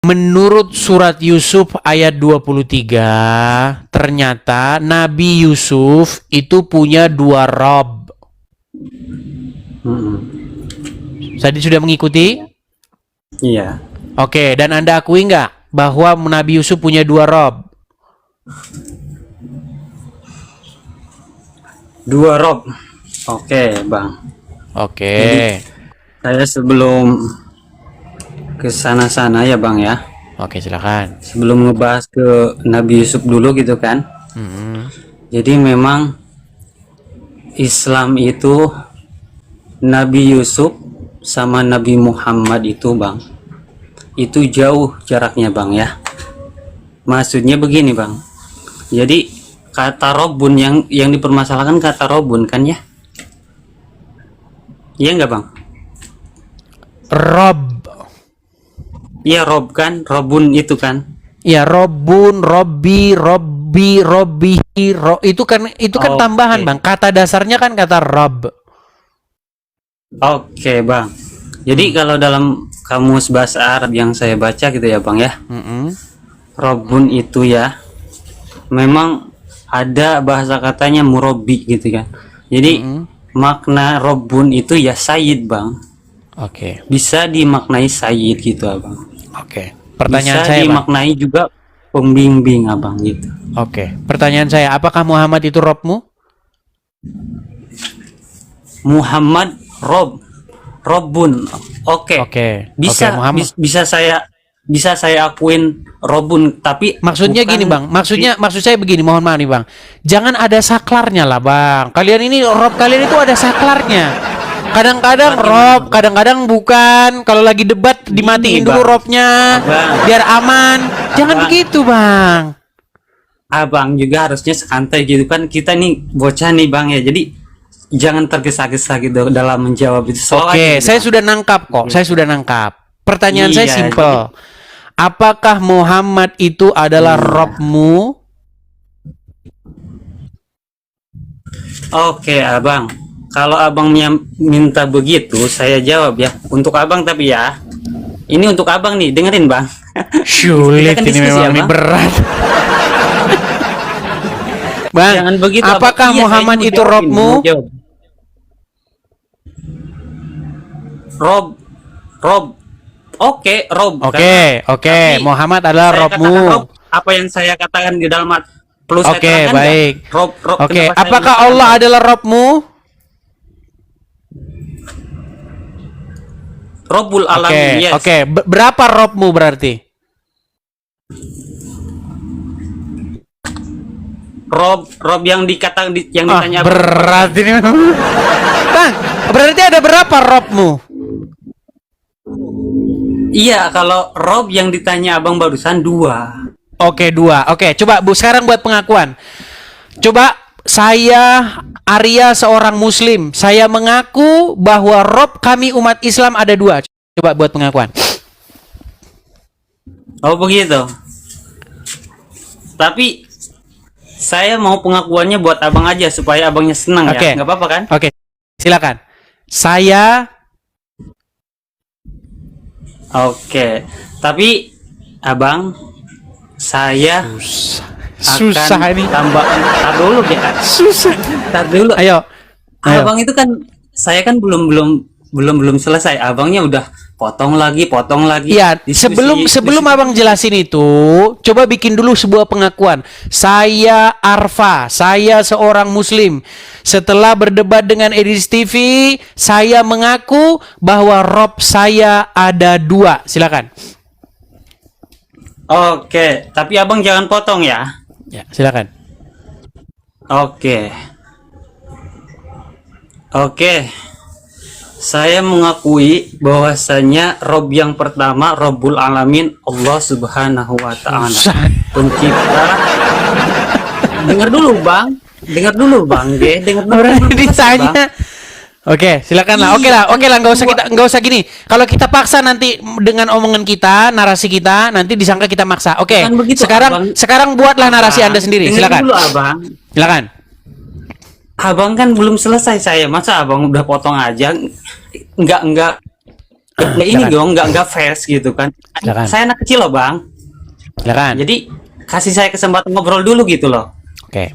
Menurut surat Yusuf ayat 23, ternyata Nabi Yusuf itu punya dua Rob. Tadi sudah mengikuti? Iya. Oke, dan Anda akui nggak bahwa Nabi Yusuf punya dua Rob? Dua Rob. Oke, Bang. Oke. Jadi, saya sebelum ke sana-sana ya, Bang ya. Oke, silakan. Sebelum ngebahas ke Nabi Yusuf dulu gitu kan. Jadi memang Islam itu Nabi Yusuf sama Nabi Muhammad itu, Bang, itu jauh jaraknya, Bang ya. Maksudnya begini, Bang. Jadi kata Robun yang dipermasalahkan kata Robun kan ya? Iya nggak, Bang? Rob. Iya, Rob kan, Robun itu kan. Ya, Robun, Robi, itu kan Oke. tambahan, Bang. Kata dasarnya kan kata Rob. Oke, Bang. Jadi kalau dalam kamus bahasa Arab yang saya baca gitu ya, Bang ya. Robun itu ya memang ada bahasa katanya murabbi gitu kan. Jadi makna Robun itu ya sayyid, Bang. Oke. Bisa dimaknai sayyid gitu, Abang. Oke. Pertanyaan Bisa saya, Bang. dimaknai juga pembimbing, Abang gitu. Oke. Pertanyaan saya, apakah Muhammad itu Robmu? Muhammad Robun. Oke. Oke. Bisa Oke, Muhammad. bisa saya akuin Robun, tapi Maksudnya bukan- gini, Bang. Maksud saya begini, mohon maaf nih, Bang. Jangan ada saklarnya lah, Bang. Kalian ini Rob kalian itu ada saklarnya. Kadang-kadang Rob, kadang-kadang bukan. Kalau lagi debat dimatiin dulu Bang. Robnya Abang. biar aman. Jangan Abang. begitu, Bang. Abang juga harusnya santai gitu kan, kita nih bocah nih, Bang ya. Jadi jangan tergesa-gesa gitu dalam menjawab itu. Slow aja Oke, gitu, saya Bang. sudah nangkap kok. Saya sudah nangkap. Pertanyaan saya Iya, simpel. Apakah Muhammad itu adalah Robmu? Oke, Abang. Kalau Abang minta begitu, saya jawab ya. Untuk Abang tapi ya. Ini untuk Abang nih, dengerin, Bang. Sulit Kita kan ini diskusi, memang ini Abang. berat. Bang, Jangan begitu, Abang. apakah Iya, Muhammad saya mau itu jawab ini, Robmu? mau jawab. Rob. Oke, Rob. Oke, Tapi Muhammad adalah saya Robmu. katakan Rob, apa yang saya katakan di dalam perlu saya Oke, terangkan baik. nggak? Rob, Oke, kenapa saya apakah mengatakan Allah Rob? adalah Robmu? Robul Oke, alamin, yes. oke. Berapa Robmu berarti? Rob yang yang ditanya Abang. Berat ini. Bang, berarti ada berapa Robmu? Iya, kalau Rob yang ditanya Abang barusan 2. Oke, 2. Oke, coba Bu sekarang buat pengakuan. Coba saya Arya seorang muslim. Saya mengaku bahwa Rob kami umat Islam ada 2. Coba buat pengakuan. Oh begitu. Tapi saya mau pengakuannya buat Abang aja supaya Abangnya senang Oke. ya. Nggak apa-apa kan? Oke, silakan. Saya Oke. Tapi Abang, saya susah akan ini. tambah. Tar dulu ya. Susah. Tar dulu. Ayo. Abang itu kan, saya kan belum selesai. Abangnya udah potong lagi. Iya, Diskusi- sebelum diskusi. Abang jelasin itu, coba bikin dulu sebuah pengakuan. Saya Arfa, saya seorang muslim. Setelah berdebat dengan Edis TV, saya mengaku bahwa Rob saya ada 2. Silakan. Oke, tapi Abang jangan potong ya. Ya, silakan. Oke. Saya mengakui bahwasanya Rob yang pertama Robbul Alamin, Allah Subhanahu wa taala. Susah. Pencipta. Dengar dulu, Bang. Dengar dulu, Bang. Dengar dulu. Orang Belum selesai, ditanya. Bang. Oke, silakan lah. Oke lah, nggak usah gini. Kalau kita paksa nanti dengan omongan kita, narasi kita, nanti disangka kita maksa. Oke, Bukan begitu, Abang. sekarang buatlah narasi Anda sendiri. Dengar Silakan. dulu, Abang. Silakan. Abang kan belum selesai saya. Masa Abang udah potong aja? Enggak. Nggak ini dong, nggak fresh gitu kan. Silakan. Saya anak kecil loh bang. Silakan. Jadi kasih saya kesempatan ngobrol dulu gitu loh. Oke.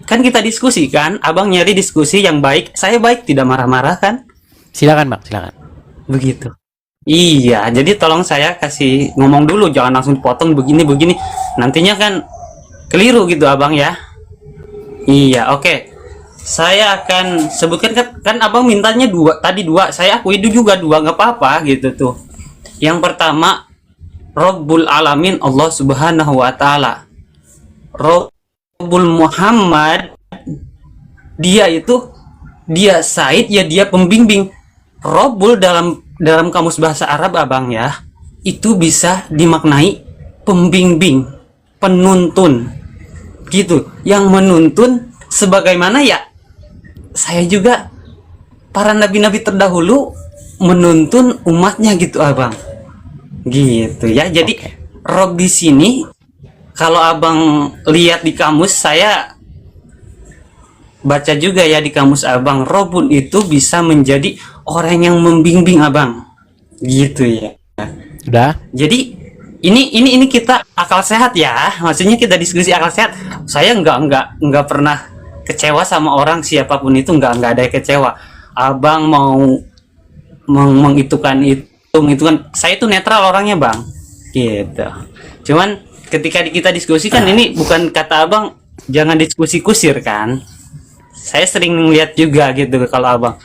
Kan kita diskusi kan, abang nyari diskusi yang baik. Saya baik, tidak marah-marah kan? Silakan Bang, silakan. Begitu. Iya, jadi tolong saya kasih ngomong dulu, jangan langsung potong begini. Nantinya kan keliru gitu abang ya. Iya, oke. Saya akan sebutkan kan abang mintanya dua, saya akui itu juga dua, nggak apa-apa gitu tuh. Yang pertama, Rabbul Alamin Allah Subhanahu wa Ta'ala. Rabbul Muhammad, dia Said ya, dia pembimbing. Rabbul dalam kamus bahasa Arab abang ya, itu bisa dimaknai pembimbing, penuntun gitu, yang menuntun sebagaimana ya saya juga para nabi-nabi terdahulu menuntun umatnya gitu abang, gitu ya. Jadi Rob di sini kalau abang lihat di kamus, saya baca juga ya di kamus abang, Robun itu bisa menjadi orang yang membimbing abang, gitu ya. Udah? Jadi ini kita akal sehat ya, maksudnya kita diskusi akal sehat. Saya nggak pernah kecewa sama orang siapapun itu, nggak ada yang kecewa. Abang mau menghitungkan saya itu netral orangnya bang, gitu. Cuman ketika kita diskusikan, ini bukan kata abang jangan diskusi kusir kan. Saya sering lihat juga gitu kalau abang,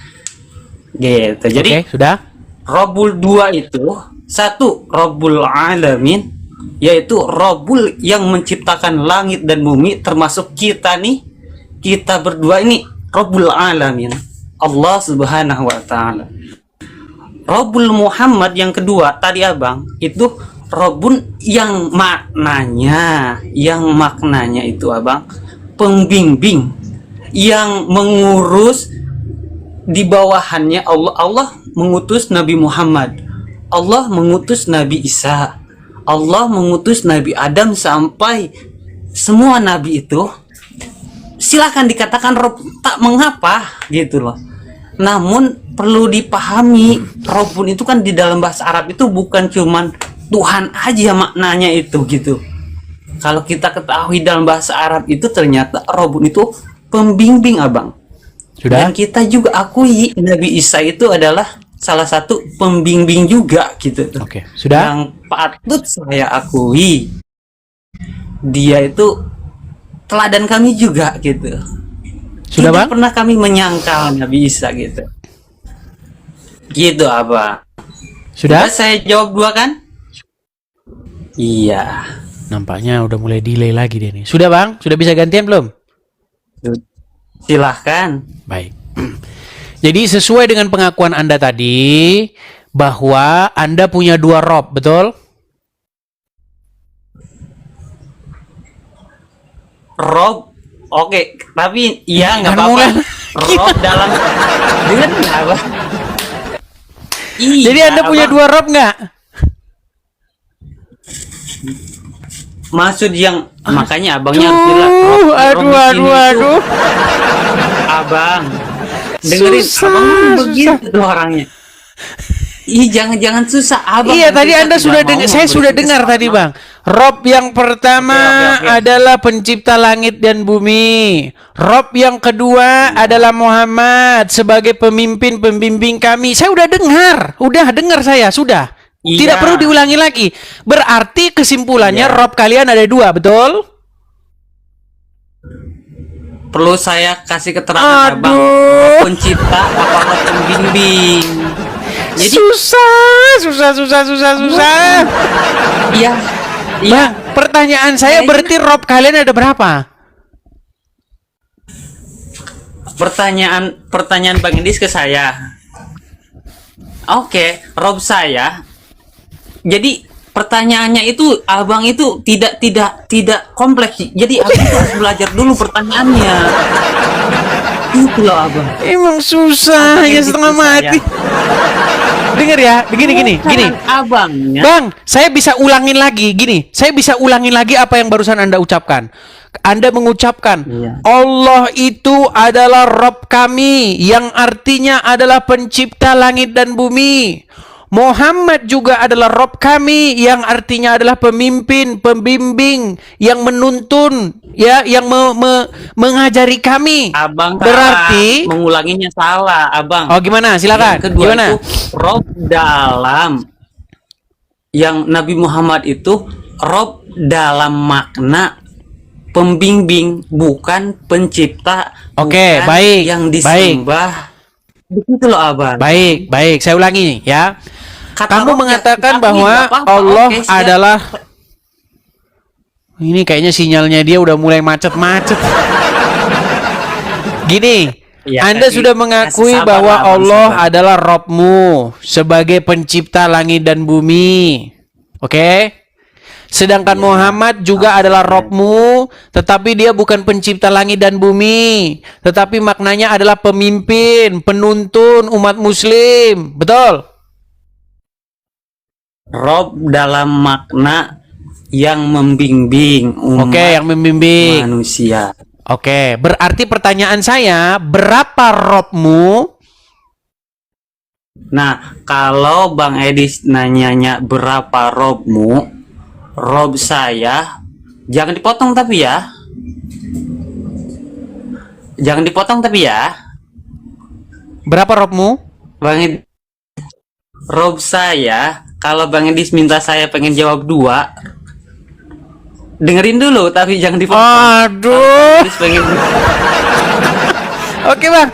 gitu. Jadi sudah. Rabbul 2 itu, satu Rabbul Alamin, yaitu Rabbul yang menciptakan langit dan bumi, termasuk kita nih, kita berdua ini Rabbul Alamin, Allah Subhanahu wa Ta'ala. Rabbul Muhammad yang kedua tadi abang, itu Rabbun yang maknanya itu abang pembimbing, yang mengurus di bawahannya Allah. Allah mengutus Nabi Muhammad, Allah mengutus Nabi Isa, Allah mengutus Nabi Adam, sampai semua nabi itu silakan dikatakan Rob, tak mengapa gitu loh. Namun perlu dipahami, Robun itu kan di dalam bahasa Arab itu bukan cuman Tuhan aja maknanya itu gitu. Kalau kita ketahui dalam bahasa Arab itu ternyata Robun itu pembimbing abang. Sudah? Dan kita juga akui Nabi Isa itu adalah salah satu pembimbing juga gitu. Oke, sudah? Yang patut saya akui, dia itu teladan kami juga gitu. Sudah Tidak bang? pernah kami menyangkal Nabi Isa gitu. Gitu abang. Sudah? Saya jawab dua kan? Iya. Nampaknya udah mulai delay lagi dia nih. Sudah bang? Sudah bisa gantian belum? Silahkan. Baik. Jadi sesuai dengan pengakuan Anda tadi, bahwa Anda punya dua Rob, betul? Rob, oke, tapi iya nggak Kan apa-apa. mulai. Rob dalam dengan apa? Iya, Jadi Anda punya abang. dua Rob nggak? Maksud yang makanya abangnya harus bilang Rob di sini tuh. Abang, dengerin abang begitu orangnya. Ih, jangan susah abang. Iya, yang tadi susah Anda tidak sudah mau dengar, saya sudah memberi dengar tadi bang. Rob yang pertama Oke. adalah pencipta langit dan bumi. Rob yang kedua adalah Muhammad sebagai pemimpin pembimbing kami. Saya udah dengar saya sudah. Iya. Tidak perlu diulangi lagi. Berarti kesimpulannya Iya. Rob kalian ada dua, betul? Perlu saya kasih keterangan abang. Aduh. Pencipta apa pembimbing? Jadi Susah. iya. Bang, pertanyaan saya berarti Rob kalian ada berapa? Pertanyaan Bang Indis ke saya. Oke, Rob saya. Jadi pertanyaannya itu abang itu tidak kompleks. Jadi abang itu harus belajar dulu pertanyaannya. Itu loh abang. Emang susah, Abang ya Indis setengah ke saya. mati. Denger ya, gini. Abangnya. Bang, saya bisa ulangin lagi, gini. Saya bisa ulangin lagi apa yang barusan Anda ucapkan. Anda mengucapkan, Iya. Allah itu adalah Rabb kami, yang artinya adalah pencipta langit dan bumi. Muhammad juga adalah Rabb kami, yang artinya adalah pemimpin, pembimbing, yang menuntun, ya, yang mengajari kami. Abang Berarti, salah, mengulanginya salah, Abang. oh gimana? Silakan. Yang kedua Gimana? itu Rob dalam, yang Nabi Muhammad itu Rob dalam makna pembimbing, bukan pencipta. Oke, bukan baik, yang baik. disembah. Begitu loh, Abang. Baik. Saya ulangi ya. Kata Kamu Rob mengatakan ya, bahwa nggak apa-apa. Allah Oke, siap. adalah, ini kayaknya sinyalnya dia udah mulai macet-macet. Gini, Ya, Anda sudah mengakui sabar bahwa lah, Bang, Allah sabar. adalah Rabb-mu sebagai pencipta langit dan bumi. Oke? Sedangkan Muhammad juga adalah Rabb-mu, tetapi dia bukan pencipta langit dan bumi, tetapi maknanya adalah pemimpin, penuntun umat muslim. Betul? Rob dalam makna yang membimbing umat Oke, yang membimbing. manusia. Oke, berarti pertanyaan saya, berapa Rabb-mu? Nah, kalau Bang Edis nanyanya berapa Robmu, Rob saya, jangan dipotong tapi ya. Jangan dipotong tapi ya. Berapa Rabb-mu? Bang Edis, Rob saya, kalau Bang Edis minta saya pengen jawab 2, dengerin dulu tapi jangan dipotong. Aduh. Edis pengen Oke, Bang.